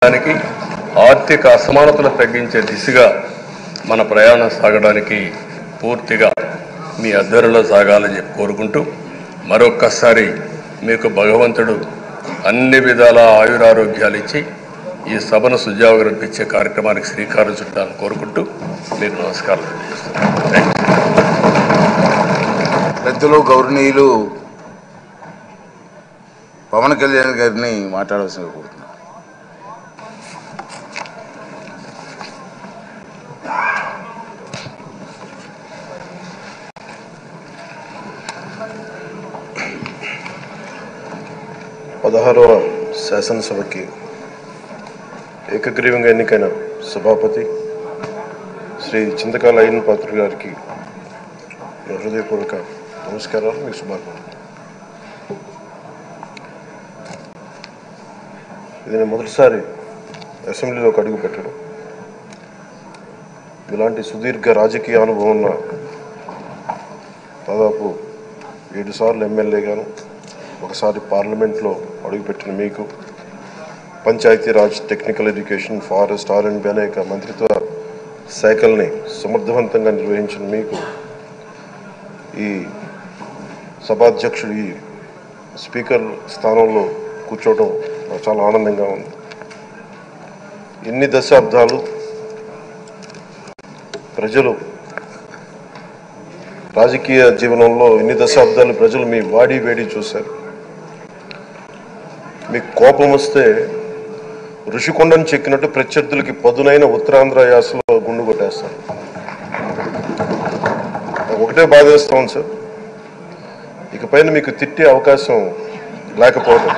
దానికి ఆర్థిక అసమానతలు తగ్గించే దిశగా మన ప్రయాణం సాగడానికి పూర్తిగా మీ అద్దరిలో సాగాలని కోరుకుంటూ మరొక్కసారి మీకు భగవంతుడు అన్ని విధాల ఆయురారోగ్యాలు ఇచ్చి ఈ సభను సుజావుగరించే కార్యక్రమానికి శ్రీకారం చుట్టాలని కోరుకుంటూ మీకు నమస్కారం తెలియజేస్తున్నాను. పెద్దలు గౌరవనీయులు పవన్ కళ్యాణ్ గారిని మాట్లాడవలసిందిగా కోరుతున్నాను. పదహారవ శాసనసభకి ఏకగ్రీవంగా ఎన్నికైన సభాపతి శ్రీ చింతకాయల అయ్యన్న పాత్రుడు గారికి హృదయపూర్వక నమస్కారాలు, మీకు శుభాకాంక్షలు. ఇది నేను మొదటిసారి అసెంబ్లీలోకి అడుగు పెట్టడం. ఇలాంటి సుదీర్ఘ రాజకీయ అనుభవం ఉన్న దాదాపు 7 సార్లు ఎమ్మెల్యేగాను, ఒకసారి పార్లమెంట్లో అడుగుపెట్టిన మీకు, Panchayati Raj, technical education, forest, R&B అనేక మంత్రిత్వ శాఖల్ని సమర్థవంతంగా నిర్వహించిన మీకు ఈ సభాధ్యక్షుడు ఈ స్పీకర్ స్థానంలో కూర్చోవడం నాకు చాలా ఆనందంగా ఉంది. ఇన్ని దశాబ్దాలు ప్రజలు రాజకీయ జీవనంలో ఇన్ని దశాబ్దాలు ప్రజలు మీ వాడి వేడి చూశారు. మీకు కోపం వస్తే ఋషికొండను చెక్కినట్టు ప్రత్యర్థులకి పదునైన ఉత్తరాంధ్ర యాసలో గుండు కొట్టేస్తారు. ఒకటే బాధేస్తాం సార్, ఇకపైన మీకు తిట్టే అవకాశం లేకపోవడం.